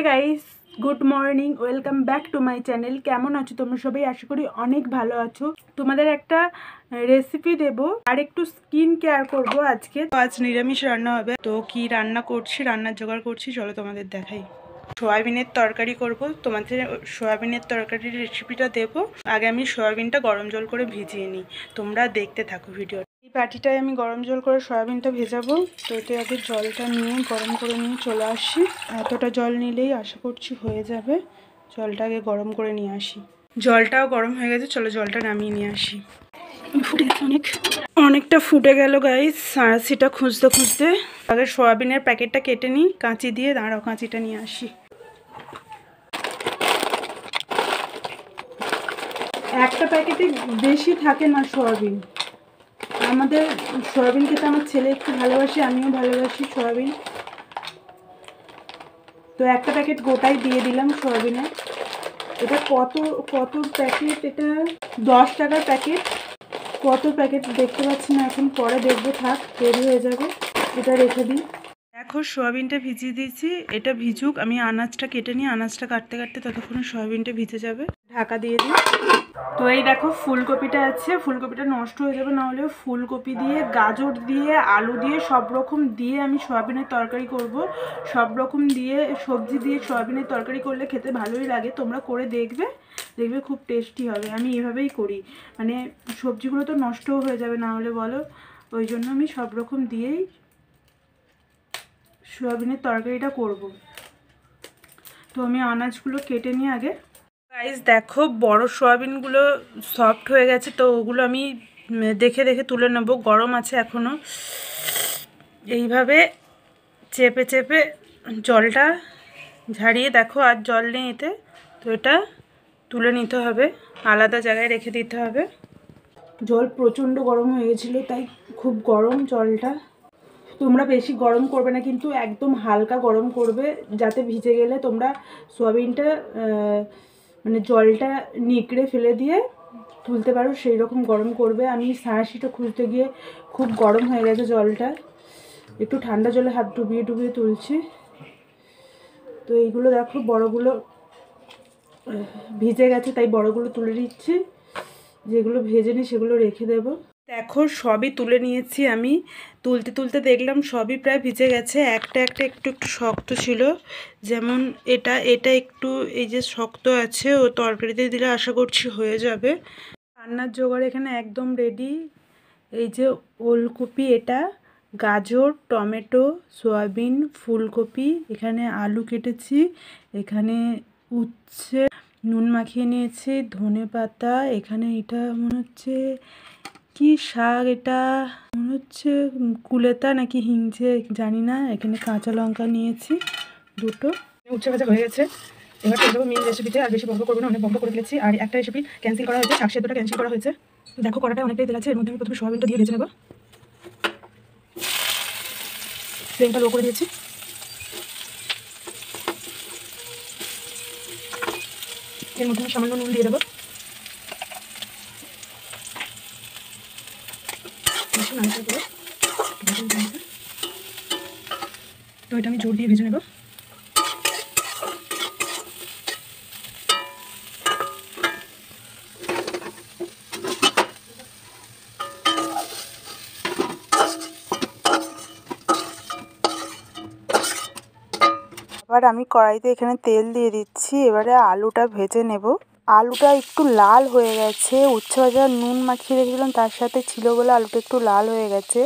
Guys, good morning, welcome back to my channel. কেমন আছো তোমরা সবাই? আশা করি অনেক ভালো আছো। তোমাদের একটা রেসিপি দেব আর একটু স্কিন কেয়ার করব আজকে। তো আজ নিরামিষ রান্না হবে। তো কি রান্না করছি, রান্নার জোগাড় করছি, চলো তোমাদের দেখাই। সয়াবিনের তরকারি করব। তোমাদের সয়াবিনের তরকারির রেসিপিটা দেবো। আগে আমি সয়াবিনটা গরম জল করে ভিজিয়ে নিই, তোমরা দেখতে থাকো ভিডিও। এই বাটিটায় আমি গরম জল করে সয়াবিনটা ভেজাবো। তো এতে আগে জলটা নিয়ে গরম করে নিয়ে চলে আসি। এতটা জল নিলেই আশা করছি হয়ে যাবে। জলটা আগে গরম করে নিয়ে আসি। জলটাও গরম হয়ে গেছে, চলো জলটা নামিয়ে নিয়ে আসি। ফুটে গেছে অনেকটা ফুটে গেল গাইস। সাঁড়াশিটা খুঁজতে খুঁজতে আগে সয়াবিনের প্যাকেটটা কেটে নিই কাঁচি দিয়ে। দাঁড়াও, কাঁচিটা নিয়ে আসি। একটা প্যাকেটে বেশি থাকে না সয়াবিন। আমাদের সয়াবিন খেতে আমার ছেলে একটু ভালোবাসে, আমিও ভালোবাসি সয়াবিন। তো একটা প্যাকেট গোটাই দিয়ে দিলাম সয়াবিনে। এটা কত প্যাকেট? এটা 10 টাকার প্যাকেট। কত প্যাকেট দেখতে পাচ্ছি না এখন, পরে দেখবো, থাক, দেরি হয়ে যাবে। এটা রেখে দিই। দেখো সয়াবিনটা ভিজিয়ে দিয়েছি, এটা ভিজুক। আমি আনাজটা কেটে নিই, আনাজটা কাটতে কাটতে ততক্ষণে সয়াবিনটা ভিজে যাবে। ঢাকা দিয়ে দিই। তো এই দেখো ফুলকপিটা আছে, ফুলকপিটা নষ্ট হয়ে যাবে না হলে। ফুলকপি দিয়ে, গাজর দিয়ে, আলু দিয়ে, সব রকম দিয়ে আমি সয়াবিনের তরকারি করব। সব রকম দিয়ে সবজি দিয়ে সয়াবিনের তরকারি করলে খেতে ভালোই লাগে। তোমরা করে দেখবে, দেখবে খুব টেস্টি হবে। আমি এভাবেই করি, মানে সবজিগুলো তো নষ্টও হয়ে যাবে না হলে বলো। ওই জন্য আমি সব রকম দিয়েই সয়াবিনের তরকারিটা করব। তো আমি আনাজগুলো কেটে নিয়ে আগে। গাইস দেখো, বড় সয়াবিনগুলো সফট হয়ে গেছে, তো ওগুলো আমি দেখে দেখে তুলে নেব। গরম আছে এখনও। এইভাবে চেপে চেপে জলটা ঝাড়িয়ে, দেখো আর জল নেই এতে। তো এটা তুলে নিতে হবে, আলাদা জায়গায় রেখে দিতে হবে। জল প্রচণ্ড গরম হয়ে গেছিলো, তাই খুব গরম জলটা। তোমরা বেশি গরম করবে না কিন্তু, একদম হালকা গরম করবে, যাতে ভিজে গেলে তোমরা সয়াবিনটা মানে জলটা নিকড়ে ফেলে দিয়ে তুলতে পারো, সেই রকম গরম করবে। আমি সাঁড়াশিটা খুঁজতে গিয়ে খুব গরম হয়ে গেছে জলটা। একটু ঠান্ডা জলে হাত ডুবিয়ে ডুবিয়ে তুলছি। তো এইগুলো দেখো বড়গুলো ভিজে গেছে, তাই বড়গুলো তুলে দিচ্ছি। যেগুলো ভেজেনি সেগুলো রেখে দেব। দেখো সবই তুলে নিয়েছি আমি। তুলতে তুলতে দেখলাম সবই প্রায় ভিজে গেছে। একটা একটা একটু একটু শক্ত ছিল, যেমন এটা একটু এই যে শক্ত আছে, ও তরকারিতে দিলে আশা করছি হয়ে যাবে। রান্নার জোগাড় এখানে একদম রেডি। এই যে ওলকপি, এটা গাজর, টমেটো, সয়াবিন, ফুলকপি, এখানে আলু কেটেছি, এখানে উচ্ছে নুন মাখিয়ে নিয়েছি, ধনেপাতা, এখানে এটা মনে হচ্ছে কি শাক, এটা মনে হচ্ছে কুলেতা নাকি হিংচে জানি না। এখানে কাঁচা লঙ্কা নিয়েছি দুটো। উচ্ছে ভাজা হয়ে গেছে। এবার চলে যাবো মেন রেসিপিতে। আর বেশি বন্ধ করবো না, অনেক বন্ধ করে ফেলেছি। আর একটা রেসিপি ক্যান্সেল করা হয়েছে, শাক সেদ্ধটা ক্যান্সেল করা হয়েছে। দেখো কড়াটা অনেকটাই তেল আছে, এর মধ্যে আমি প্রথমে সয়াবিনটা দিয়ে ভেজে নেবো। ফ্লেমটা লো করে দিয়েছি। এর মধ্যে আমি সামান্য নুন দিয়ে দেবো। তো এটা আমি জোর দিয়ে ভেজে নেব। এবার আমি কড়াইতে এখানে তেল দিয়ে দিচ্ছি। এবারে আলুটা ভেজে নেব। আলুটা একটু লাল হয়ে গেছে, উচ্ছে ভাজা নুন মাখিয়ে রেখেছিলাম তার সাথে ছিল বলে আলুটা একটু লাল হয়ে গেছে।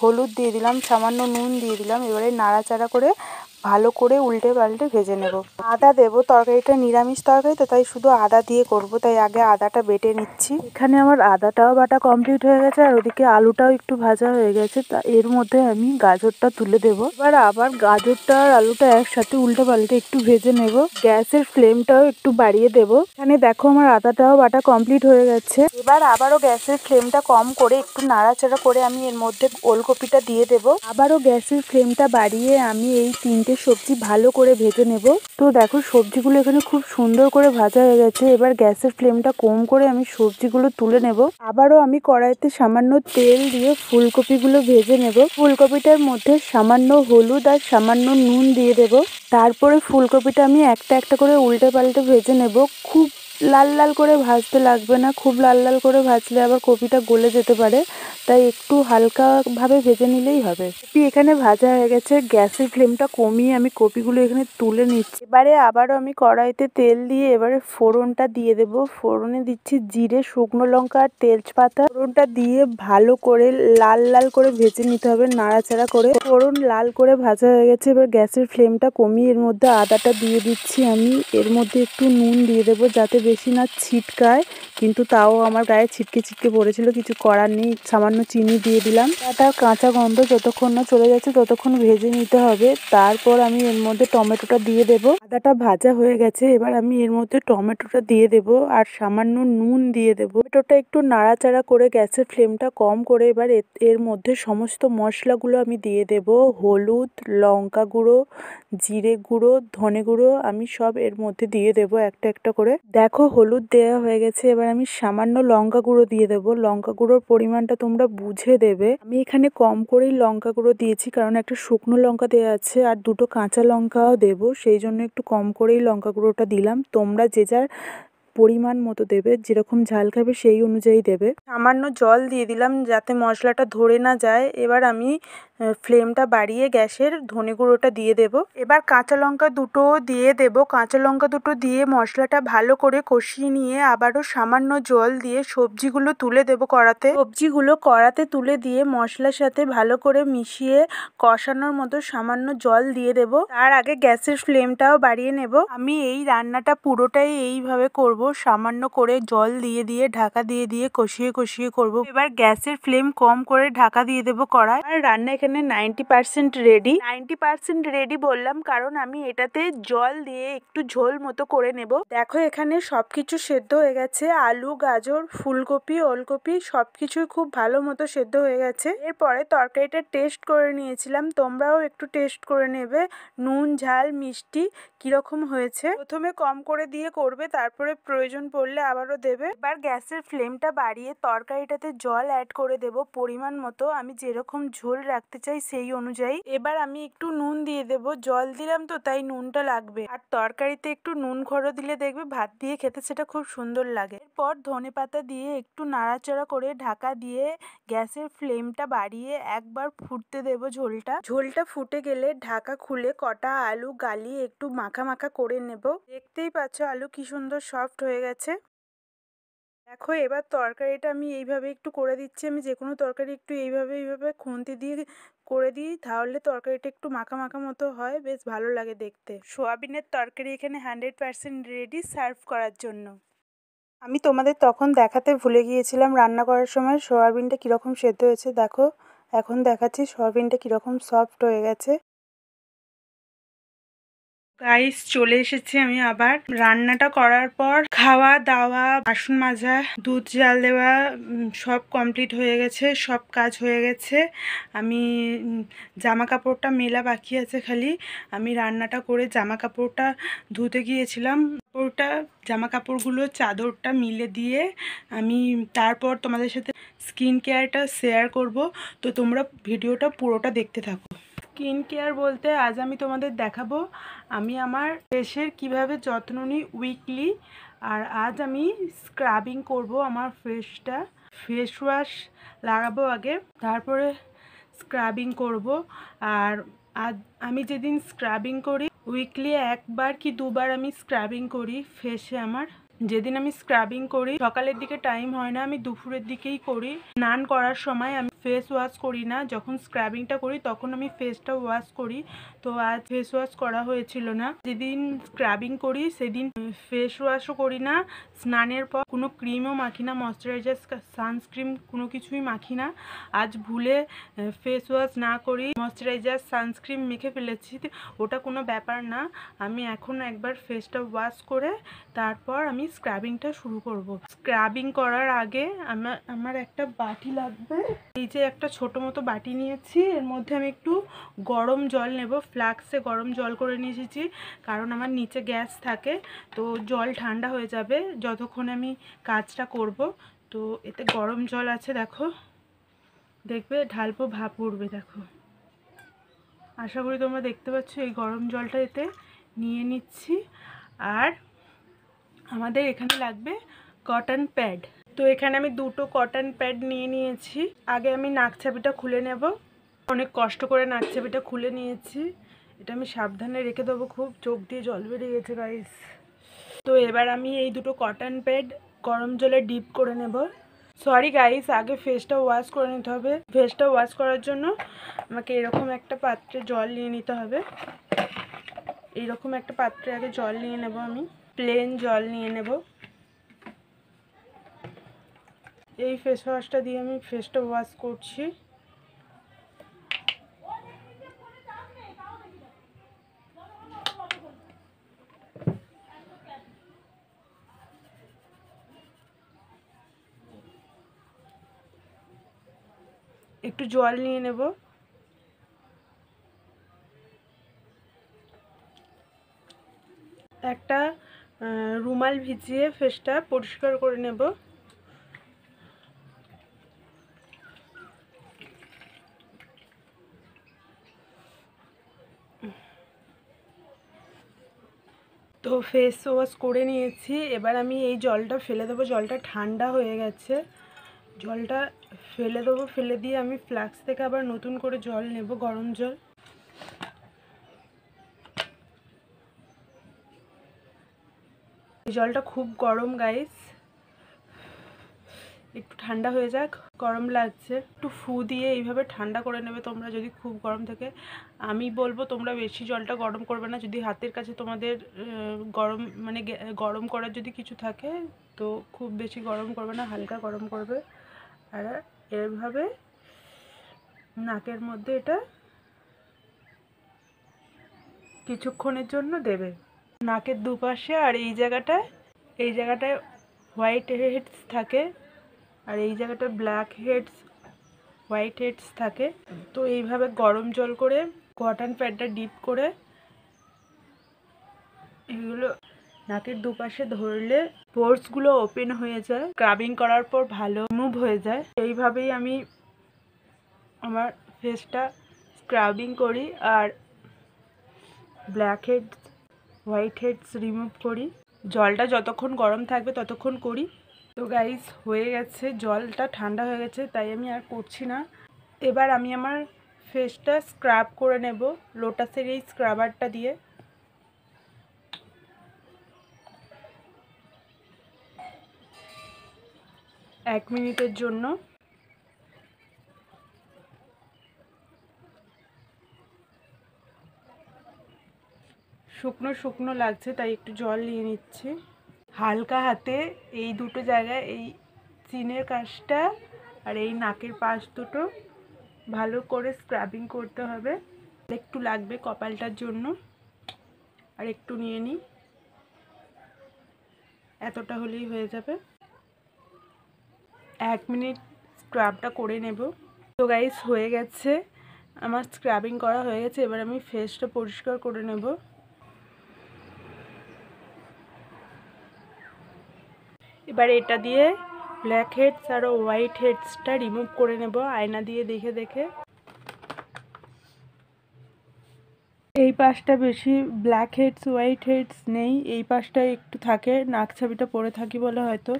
হলুদ দিয়ে দিলাম, সামান্য নুন দিয়ে দিলাম। এবারে নাড়াচাড়া করে ভালো করে উল্টে পাল্টে ভেজে নেব। আদা দেবো, তরকারিটা নিরামিষ তরকারি তো, তাই শুধু আদা দিয়ে করব, তাই আগে আদাটা বেটে নিচ্ছি। এখানে আমার আদাটাও বাটা কমপ্লিট হয়ে গেছে, আর ওদিকে আলুটাও একটু ভাজা হয়ে গেছে। তা এর মধ্যে আমি গাজরটা তুলে দেবো। এবার আবার গাজরটা আর আলুটা একসাথে উল্টে পাল্টে একটু ভেজে নেব। গ্যাসের ফ্লেমটাও একটু বাড়িয়ে দেবো। এখানে দেখো আমার আদাটাও বাটা কমপ্লিট হয়ে গেছে। এবার আবারও গ্যাসের ফ্লেমটা কম করে একটু নাড়াচাড়া করে আমি এর মধ্যে ওলকপিটা দিয়ে দেবো। আবারও গ্যাসের ফ্লেমটা বাড়িয়ে আমি এই 3 তিনটে সবজি ভালো করে ভেজে নেব। তো দেখো সবজিগুলো এখানে খুব সুন্দর করে ভাজা হয়ে গেছে। এবার গ্যাসের ফ্লেমটা কম করে আমি সবজিগুলো তুলে নেব। আবারও আমি কড়াইতে সামান্য তেল দিয়ে ফুলকপিগুলো ভেজে নেব। ফুলকপিটার মধ্যে সামান্য হলুদ আর সামান্য নুন দিয়ে দেব। তারপরে ফুলকপিটা আমি একটা একটা করে উল্টে পাল্টে ভেজে নেব। খুব লাল লাল করে ভাজতে লাগবে না, খুব লাল লাল করে ভাজলে আবার কপিটা গলে যেতে পারে, তাই একটু হালকাভাবে ভেজে নিলেই হবে। কপি এখানে ভাজা হয়ে গেছে। গ্যাসের ফ্লেমটা কমিয়ে আমি কপিগুলো এখানে তুলে নিচ্ছি। এবারে আবারও আমি কড়াইতে তেল দিয়ে এবারে ফোড়নটা দিয়ে দেব। ফোড়নে দিচ্ছি জিরে, শুকনো লঙ্কা আর তেজপাতা। ফোড়নটা দিয়ে ভালো করে লাল লাল করে ভেজে নিতে হবে, নাড়াচাড়া করে। ফোড়ন লাল করে ভাজা হয়ে গেছে। এবার গ্যাসের ফ্লেমটা কমিয়ে এর মধ্যে আদাটা দিয়ে দিচ্ছি আমি। এর মধ্যে একটু নুন দিয়ে দেবো যাতে বেশি না ছিটকায়, কিন্তু তাও আমার গায়ে ছিটকে ছিটকে পড়েছিল, কিছু করার নেই। সামান্য চিনি দিয়ে দিলাম। তার কাঁচা গন্ধ যতক্ষণ না চলে যাচ্ছে ততক্ষণ ভেজে নিতে হবে। তারপর আমি এর মধ্যে টমেটোটা দিয়ে দেব। আদাটা ভাজা হয়ে গেছে, এবার আমি এর মধ্যে টমেটোটা দিয়ে দেব আর সামান্য নুন দিয়ে দেব। টমেটোটা একটু নাড়াচাড়া করে গ্যাসের ফ্লেমটা কম করে এবার এর মধ্যে সমস্ত মশলাগুলো আমি দিয়ে দেব। হলুদ, লঙ্কা গুঁড়ো, জিরে গুঁড়ো, ধনে গুঁড়ো আমি সব এর মধ্যে দিয়ে দেব একটা একটা করে। দেখো হলুদ দেওয়া হয়ে গেছে, এবার আমি সামান্য লঙ্কা গুঁড়ো দিয়ে দেব। লঙ্কা গুঁড়োর পরিমাণটা তোমরা বুঝে দেবে। আমি এখানে কম করেই লঙ্কা গুঁড়ো দিয়েছি, কারণ একটা শুকনো লঙ্কা দেওয়া আছে আর দুটো কাঁচা লঙ্কাও দেবো, সেই জন্য একটু কম করেই লঙ্কা গুঁড়োটা দিলাম। তোমরা যে যার পরিমাণ মতো দেবে, যেরকম ঝাল খাবে সেই অনুযায়ী দেবে। সামান্য জল দিয়ে দিলাম যাতে মশলাটা ধরে না যায়। এবার আমি ফ্লেমটা বাড়িয়ে গ্যাসের ধনে গুঁড়োটা দিয়ে দেব। এবার কাঁচা লঙ্কা দুটো দিয়ে দেব। কাঁচা লঙ্কা দুটো দিয়ে মশলাটা ভালো করে কষিয়ে নিয়ে আবারও সামান্য জল দিয়ে সবজিগুলো তুলে দেব কড়াতে। সবজিগুলো কড়াতে তুলে দিয়ে মশলার সাথে ভালো করে মিশিয়ে কষানোর মতো সামান্য জল দিয়ে দেব। তার আগে গ্যাসের ফ্লেমটাও বাড়িয়ে নেব। আমি এই রান্নাটা পুরোটাই এইভাবে করব, সামান্য করে জল দিয়ে দিয়ে ঢাকা দিয়ে দিয়ে কষিয়ে কষিয়ে করব। এবার গ্যাসের ফ্লেম কম করে ঢাকা দিয়ে দেবো কড়াই। আর রান্না এখানে 90% রেডি। 90% রেডি বললাম কারণ আমি এটাতে জল দিয়ে একটু ঝোল মতো করে নেব। দেখো এখানে সবকিছু সেদ্ধ হয়ে গেছে। আলু, গাজর, ফুলকপি, ওলকপি সবকিছুই খুব ভালো মতো সেদ্ধ হয়ে গেছে। এরপরে তরকারিটা টেস্ট করে নিয়েছিলাম, তোমরাও একটু টেস্ট করে নেবে নুন, ঝাল, মিষ্টি কিরকম হয়েছে। প্রথমে কম করে দিয়ে করবে, তারপরে প্রয়োজন পড়লে আবারও দেবে। এবার গ্যাসের ফ্লেমটা বাড়িয়ে তরকারিটাতে জল অ্যাড করে দেব পরিমাণ মতো। আমি যেরকম ঝোল রাখতে চাই সেই অনুযায়ী। এবার আমি একটু নুন দিয়ে দেব। জল দিলাম তো তাই নুনটা লাগবে। আর তরকারিতে একটু নুন খড়ো দিলে দেখবে ভাত দিয়ে খেতে সেটা খুব সুন্দর লাগে। এরপর ধনেপাতা দিয়ে একটু নাড়াচাড়া করে ঢাকা দিয়ে গ্যাসের ফ্লেমটা বাড়িয়ে একবার ফুটতে দেব ঝোলটা। ঝোলটা ফুটে গেলে ঢাকা খুলে কটা আলু গালিয়ে একটু মাখা মাখা করে নেব। দেখতেই পাচ্ছ আলু কি সুন্দর সফট হয়ে গেছে। দেখো এবার তরকারিটা আমি এইভাবে একটু করে দিচ্ছি। আমি যে কোনো তরকারি একটু এইভাবে খুন্তি দিয়ে করে দিই, তাহলে তরকারিটা একটু মাখা মাখা মতো হয়, বেশ ভালো লাগে দেখতে। সোয়াবিনের তরকারি এখানে 100% রেডি সার্ভ করার জন্য। আমি তোমাদের তখন দেখাতে ভুলে গিয়েছিলাম রান্না করার সময় সোয়াবিনটা কীরকম সেদ্ধ হয়েছে। দেখো এখন দেখাচ্ছি সোয়াবিনটা কীরকম সফট হয়ে গেছে। গাইস চলে এসেছি আমি আবার। রান্নাটা করার পর খাওয়া দাওয়া, বাসন মাজা, দুধ জাল দেওয়া সব কমপ্লিট হয়ে গেছে, সব কাজ হয়ে গেছে। আমি জামা কাপড়টা মেলা বাকি আছে খালি। আমি রান্নাটা করে জামা কাপড়টা ধুতে গিয়েছিলাম। জামা কাপড়গুলো চাদরটা মিলে দিয়ে আমি তারপর তোমাদের সাথে স্কিন কেয়ারটা শেয়ার করব। তো তোমরা ভিডিওটা পুরোটা দেখতে থাকো। স্কিন কেয়ার বলতে আজ আমি তোমাদের দেখাবো আমি আমার ফেসের কিভাবে যত্ন নিই উইকলি। আর আজ আমি স্ক্রাবিং করব আমার ফেসটা। ফেস ওয়াশ লাগাবো আগে, তারপরে স্ক্রাবিং করব। আর আজ আমি যেদিন স্ক্রাবিং করি, উইকলি একবার কি দুবার আমি স্ক্রাবিং করি ফেসে আমার। যেদিন আমি স্ক্রাবিং করি সকালের দিকে টাইম হয় না, আমি দুপুরের দিকেই করি। স্নান করার সময় আমি ফেস ওয়াশ করি না, যখন স্ক্রাবিংটা করি তখন আমি ফেসটা ওয়াশ করি। তো আজ ফেস ওয়াশ করা হয়েছিল না। যেদিন স্ক্রাবিং করি সেদিন ফেস ওয়াশও করি না, স্নানের পর কোনো ক্রিমও মাখি না, ময়শ্চারাইজার, সানস্ক্রিন কোনো কিছুই মাখি না। আজ ভুলে ফেস ওয়াশ না করি ময়শ্চারাইজার সানস্ক্রিন মেখে ফেলেছি, ওটা কোনো ব্যাপার না। আমি এখন একবার ফেসটা ওয়াশ করে তারপর আমি স্ক্রাবিংটা শুরু করব। স্ক্রাবিং করার আগে আমার একটা বাটি লাগবে। এই যে একটা ছোট মতো বাটি নিয়েছি, এর মধ্যে আমি একটু গরম জল নেব। ফ্লাক্সে গরম জল করে নিয়ে এসেছি, কারণ আমার নিচে গ্যাস থাকে, তো জল ঠান্ডা হয়ে যাবে যতক্ষণ আমি কাজটা করব। তো এতে গরম জল আছে, দেখো, দেখবে ঢালবো ভাপ উঠবে, দেখো। আশা করি তোমরা দেখতে পাচ্ছ। এই গরম জলটা এতে নিয়ে নিচ্ছি। আর আমাদের এখানে লাগবে কটন প্যাড। তো এখানে আমি দুটো কটন প্যাড নিয়ে নিয়েছি। আগে আমি নাকছাবিটা খুলে নেব। অনেক কষ্ট করে নাকছাবিটা খুলে নিয়েছি। এটা আমি সাবধানে রেখে দেবো, খুব চোখ দিয়ে জল বেরিয়ে গেছে গাইস। তো এবার আমি এই দুটো কটন প্যাড গরম জলে ডিপ করে নেব। সরি গাইস, আগে ফেসটা ওয়াশ করে নিতে হবে। ফেসটা ওয়াশ করার জন্য আমাকে এরকম একটা পাত্রে জল নিয়ে নিতে হবে। এইরকম একটা পাত্রে আগে জল নিয়ে নেব, আমি প্লেন জল নিয়ে নেব। এই ফেস ওয়াশটা দিয়ে আমি ফেসটা ওয়াশ করছি। একটু জল নিয়ে নেব। একটা রুমাল ভিজিয়ে ফেসটা পরিষ্কার করে নেব। তো ফেস ওয়াশ করে নিয়েছি। এবার আমি এই জলটা ফেলে দেবো। জলটা ঠান্ডা হয়ে গেছে, জলটা ফেলে দেবো। ফেলে দিয়ে আমি ফ্লাক্স থেকে আবার নতুন করে জল নেব, গরম জল। এই জলটা খুব গরম গাইস, একটু ঠান্ডা হয়ে যাক। গরম লাগছে, একটু ফু দিয়ে এইভাবে ঠান্ডা করে নেবে তোমরা যদি খুব গরম থাকে। আমি বলবো তোমরা বেশি জলটা গরম করবে না। যদি হাতের কাছে তোমাদের গরম মানে গরম করার যদি কিছু থাকে, তো খুব বেশি গরম করবে না, হালকা গরম করবে। আর এভাবে নাকের মধ্যে এটা কিছুক্ষণের জন্য দেবে, নাকের দুপাশে। আর এই জায়গাটায় হোয়াইট হেডস থাকে, আর এই জায়গাটা ব্ল্যাক হেডস, হোয়াইট হেডস থাকে। তো এইভাবে গরম জল করে কটন প্যাডটা ডিপ করে এগুলো নাকের দুপাশে ধরলে পোর্সগুলো ওপেন হয়ে যায়, স্ক্রাবিং করার পর ভালো মুভ হয়ে যায়। এইভাবেই আমি আমার ফেসটা স্ক্রাবিং করি আর black heads, white heads remove করি। জলটা যতক্ষণ গরম থাকবে ততক্ষণ করি। তো গাইস হয়ে গেছে, জলটা ঠান্ডা হয়ে গেছে, তাই আমি আর করছি না। এবার আমি আমার ফেসটা স্ক্রাব করে নেব লোটাসের এই স্ক্রাবারটা দিয়ে। এক মিনিটের জন্য। শুকনো শুকনো লাগছে, তাই একটু জল নিয়ে নিচ্ছি। হালকা হাতে এই দুটো জায়গায়, এই চিনের কাছটা আর এই নাকের পাশ দুটো ভালো করে স্ক্রাবিং করতে হবে। একটু লাগবে কপালটার জন্য, আর একটু নিয়ে নিই, এতটা হলেই হয়ে যাবে। 1 মিনিট স্ক্রাবটা করে নেব। তো গাইস হয়ে গেছে, আমার স্ক্রাবিং করা হয়ে গেছে। এবার আমি ফেসটা পরিষ্কার করে নেব। এবার এটা দিয়ে black heads are white হেডসটা remove করে নেব আয়না দিয়ে দেখে দেখে। এই পাশটা বেশি ব্ল্যাক হেডস হোয়াইট হেডস নেই, এই পাশটা একটু থাকে, নাকছাবিটা পরে থাকি বলে হয়তো।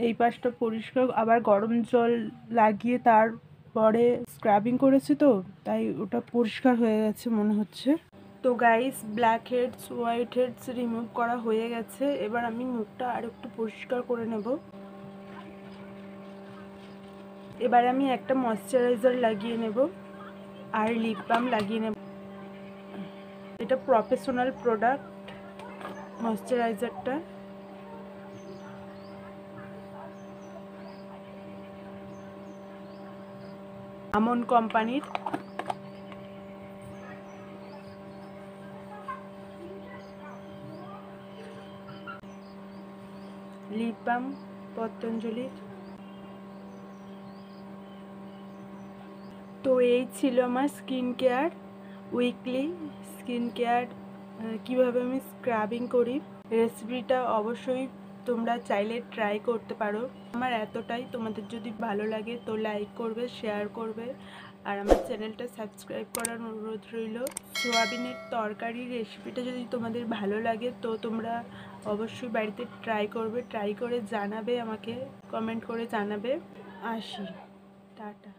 এই পাশটা পরিষ্কার, আবার গরম জল লাগিয়ে তারপরে স্ক্রাবিং করেছি, তো তাই ওটা পরিষ্কার হয়ে গেছে মনে হচ্ছে। তো guys black heads white heads remove করা হয়ে গেছে। এবার আমি মুখটা আর একটু পরিষ্কার করে নেব। এবার আমি একটা ময়শ্চারাইজার লাগিয়ে নেব আর লিপ বাম লাগিয়ে নেব। এটা প্রফেশনাল প্রোডাক্ট ময়শ্চারাইজারটা। আমন কোম্পানির। Lip balm পতঞ্জলির। তো এই ছিল আমার skin care weekly skin care কীভাবে আমি স্ক্রাবিং করি। রেসিপিটা অবশ্যই তোমরা চাইলে ট্রাই করতে পারো। আমার এতটাই, তোমাদের যদি ভালো লাগে তো লাইক করবে, শেয়ার করবে, আর আমার চ্যানেলটা সাবস্ক্রাইব করার অনুরোধ রইল। সোয়াবিনের তরকারি রেসিপিটা যদি তোমাদের ভালো লাগে তো তোমরা অবশ্যই বাড়িতে ট্রাই করবে, ট্রাই করে জানাবে, আমাকে কমেন্ট করে জানাবে। আসি, টাটা।